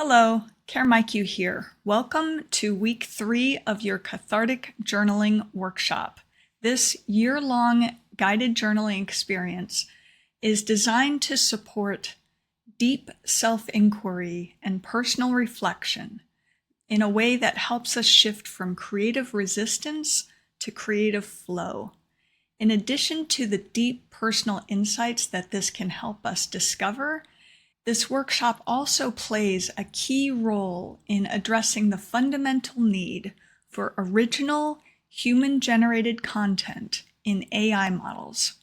Hello, Carmichael here. Welcome to week 3 of your Cathartic Journaling workshop. This year-long guided journaling experience is designed to support deep self-inquiry and personal reflection in a way that helps us shift from creative resistance to creative flow. In addition to the deep personal insights that this can help us discover, this workshop also plays a key role in addressing the fundamental need for original human-generated content in AI models.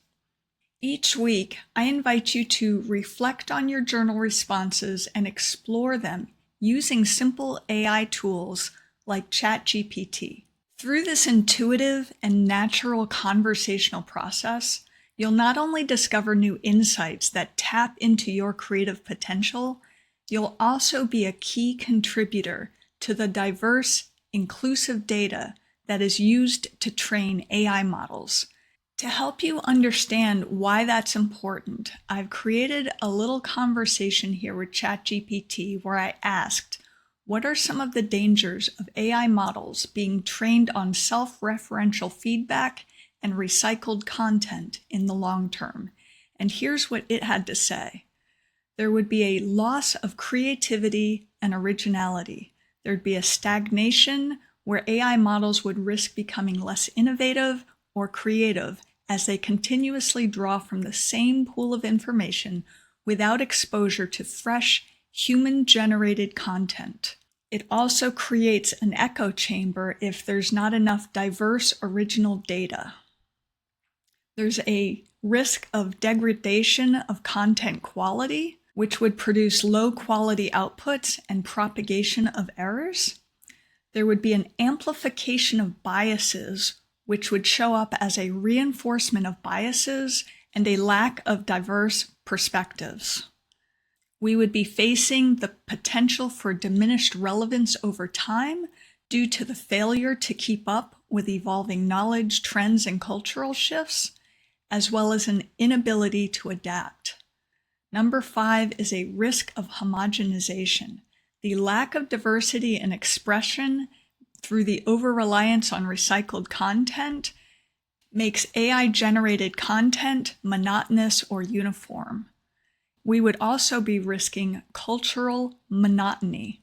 Each week, I invite you to reflect on your journal responses and explore them using simple AI tools like ChatGPT. Through this intuitive and natural conversational process, you'll not only discover new insights that tap into your creative potential, you'll also be a key contributor to the diverse, inclusive data that is used to train AI models. To help you understand why that's important, I've created a little conversation here with ChatGPT where I asked, what are some of the dangers of AI models being trained on self-referential feedback and recycled content in the long term? And here's what it had to say. There would be a loss of creativity and originality. There'd be a stagnation where AI models would risk becoming less innovative or creative as they continuously draw from the same pool of information without exposure to fresh, human-generated content. It also creates an echo chamber if there's not enough diverse original data. There's a risk of degradation of content quality, which would produce low-quality outputs and propagation of errors. There would be an amplification of biases, which would show up as a reinforcement of biases and a lack of diverse perspectives. We would be facing the potential for diminished relevance over time due to the failure to keep up with evolving knowledge, trends, and cultural shifts, as well as an inability to adapt. Number 5 is a risk of homogenization. The lack of diversity and expression through the over-reliance on recycled content makes AI-generated content monotonous or uniform. We would also be risking cultural monotony.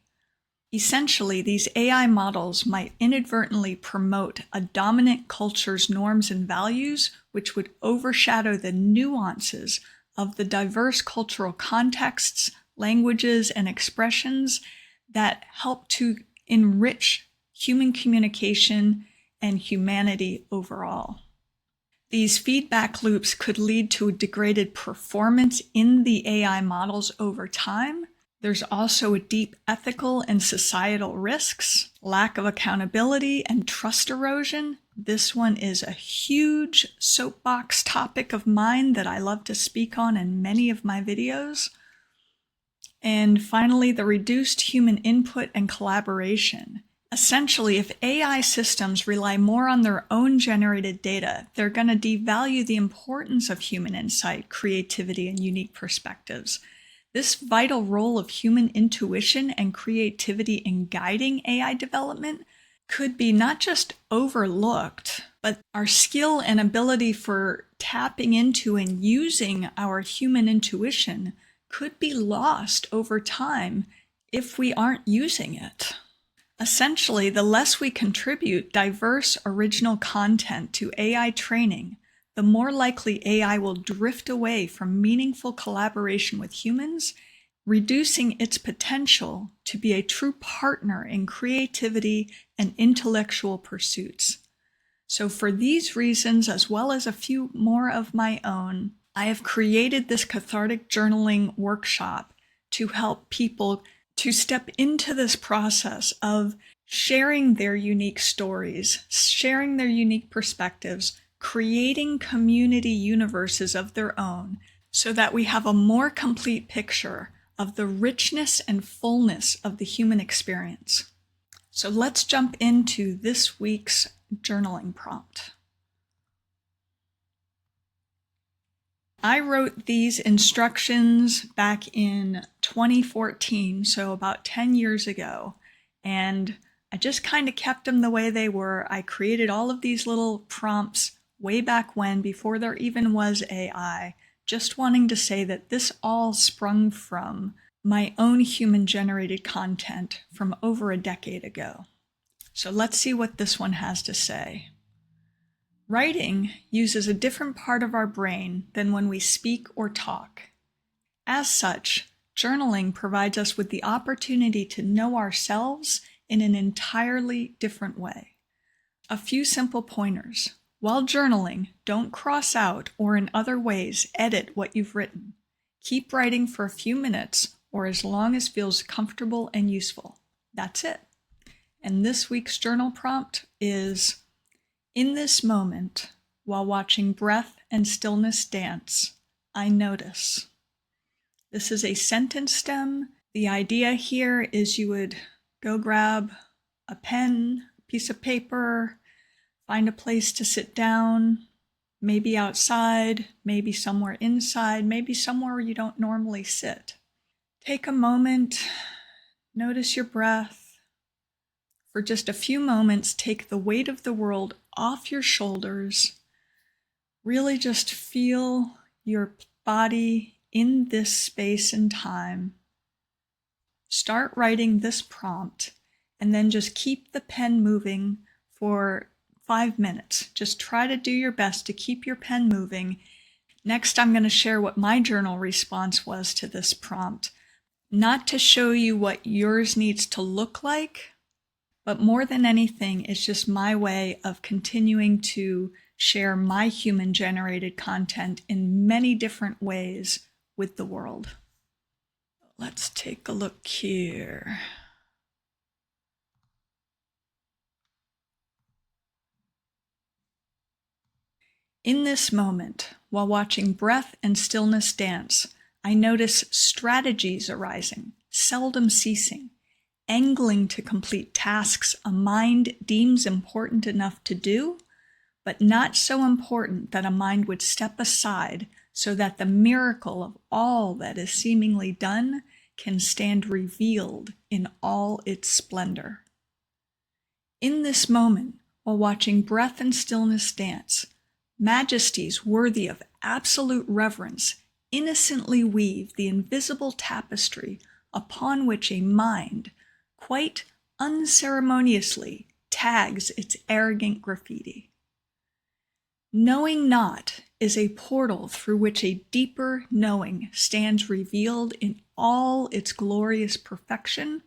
Essentially, these AI models might inadvertently promote a dominant culture's norms and values, which would overshadow the nuances of the diverse cultural contexts, languages, and expressions that help to enrich human communication and humanity overall. These feedback loops could lead to a degraded performance in the AI models over time. There's also a deep ethical and societal risks, lack of accountability, and trust erosion. This one is a huge soapbox topic of mine that I love to speak on in many of my videos. And finally, the reduced human input and collaboration. Essentially, if AI systems rely more on their own generated data, they're going to devalue the importance of human insight, creativity, and unique perspectives. This vital role of human intuition and creativity in guiding AI development could be not just overlooked, but our skill and ability for tapping into and using our human intuition could be lost over time if we aren't using it. Essentially, the less we contribute diverse original content to AI training, the more likely AI will drift away from meaningful collaboration with humans, reducing its potential to be a true partner in creativity and intellectual pursuits. So for these reasons, as well as a few more of my own, I have created this Cathartic Journaling workshop to help people to step into this process of sharing their unique stories, sharing their unique perspectives, creating community universes of their own so that we have a more complete picture of the richness and fullness of the human experience. So let's jump into this week's journaling prompt. I wrote these instructions back in 2014, so about 10 years ago, and I just kind of kept them the way they were. I created all of these little prompts way back when, before there even was AI, just wanting to say that this all sprung from my own human-generated content from over a decade ago. So let's see what this one has to say. Writing uses a different part of our brain than when we speak or talk. As such, journaling provides us with the opportunity to know ourselves in an entirely different way. A few simple pointers. While journaling, don't cross out or in other ways edit what you've written. Keep writing for a few minutes or as long as feels comfortable and useful. That's it. And this week's journal prompt is, in this moment, while watching breath and stillness dance, I notice. This is a sentence stem. The idea here is you would go grab a pen, a piece of paper, find a place to sit down, maybe outside, maybe somewhere inside, maybe somewhere where you don't normally sit. Take a moment, notice your breath. For just a few moments, take the weight of the world off your shoulders. Really just feel your body in this space and time. Start writing this prompt and then just keep the pen moving for 5 minutes. Just try to do your best to keep your pen moving. Next, I'm going to share what my journal response was to this prompt. Not to show you what yours needs to look like, but more than anything, it's just my way of continuing to share my human-generated content in many different ways with the world. Let's take a look here. In this moment, while watching breath and stillness dance, I notice strategies arising, seldom ceasing, angling to complete tasks a mind deems important enough to do, but not so important that a mind would step aside so that the miracle of all that is seemingly done can stand revealed in all its splendor. In this moment, while watching breath and stillness dance, majesties worthy of absolute reverence innocently weave the invisible tapestry upon which a mind quite unceremoniously tags its arrogant graffiti. Knowing not is a portal through which a deeper knowing stands revealed in all its glorious perfection,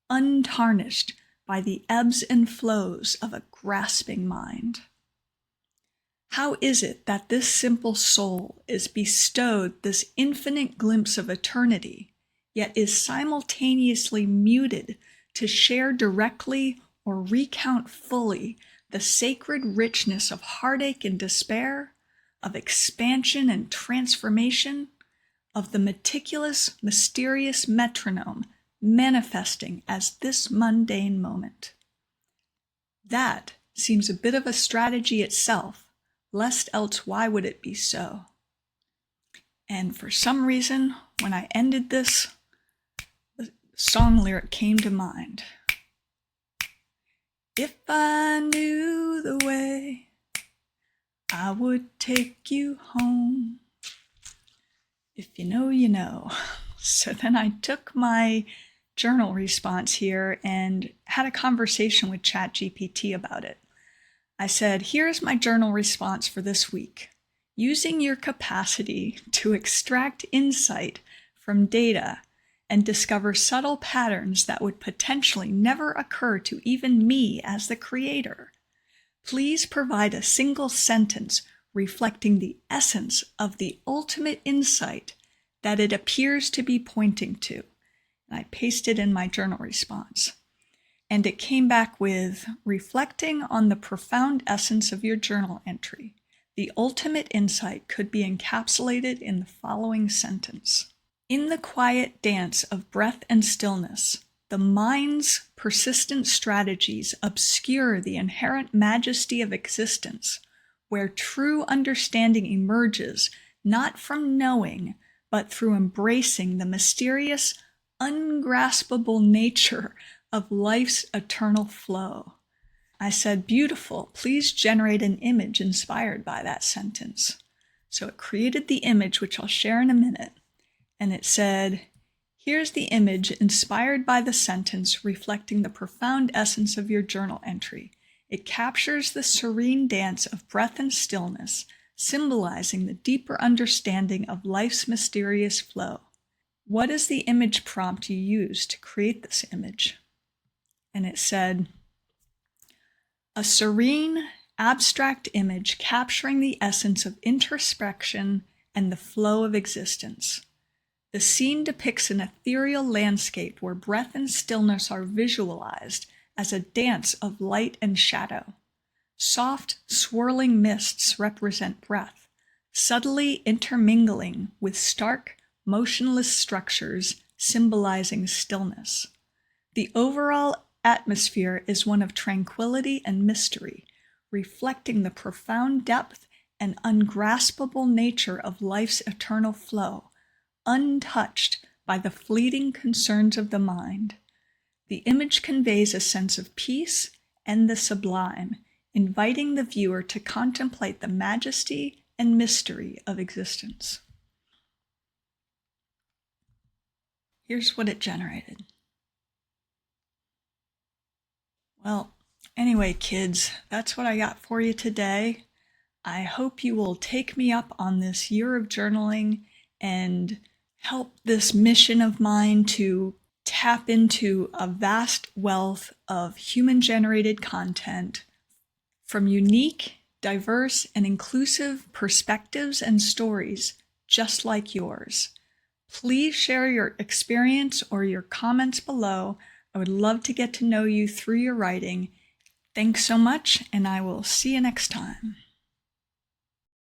untarnished by the ebbs and flows of a grasping mind. How is it that this simple soul is bestowed this infinite glimpse of eternity, yet is simultaneously muted to share directly or recount fully the sacred richness of heartache and despair, of expansion and transformation, of the meticulous, mysterious metronome manifesting as this mundane moment? That seems a bit of a strategy itself, lest else why would it be so? And for some reason, when I ended this, the song lyric came to mind. If I knew the way, I would take you home. If you know, you know. So then I took my journal response here and had a conversation with ChatGPT about it. I said, here's my journal response for this week. Using your capacity to extract insight from data and discover subtle patterns that would potentially never occur to even me as the creator, please provide a single sentence reflecting the essence of the ultimate insight that it appears to be pointing to. And I pasted in my journal response. And it came back with, reflecting on the profound essence of your journal entry, the ultimate insight could be encapsulated in the following sentence. In the quiet dance of breath and stillness, the mind's persistent strategies obscure the inherent majesty of existence, where true understanding emerges not from knowing, but through embracing the mysterious, ungraspable nature of life's eternal flow. I said, beautiful, please generate an image inspired by that sentence. So it created the image, which I'll share in a minute. And it said, here's the image inspired by the sentence reflecting the profound essence of your journal entry. It captures the serene dance of breath and stillness, symbolizing the deeper understanding of life's mysterious flow. What is the image prompt you used to create this image? And it said, a serene, abstract image capturing the essence of introspection and the flow of existence. The scene depicts an ethereal landscape where breath and stillness are visualized as a dance of light and shadow. Soft, swirling mists represent breath, subtly intermingling with stark, motionless structures symbolizing stillness. The overall atmosphere is one of tranquility and mystery, reflecting the profound depth and ungraspable nature of life's eternal flow, untouched by the fleeting concerns of the mind. The image conveys a sense of peace and the sublime, inviting the viewer to contemplate the majesty and mystery of existence. Here's what it generated. Well, anyway, kids, that's what I got for you today. I hope you will take me up on this year of journaling and help this mission of mine to tap into a vast wealth of human-generated content from unique, diverse, and inclusive perspectives and stories just like yours. Please share your experience or your comments below. I would love to get to know you through your writing. Thanks so much, and I will see you next time.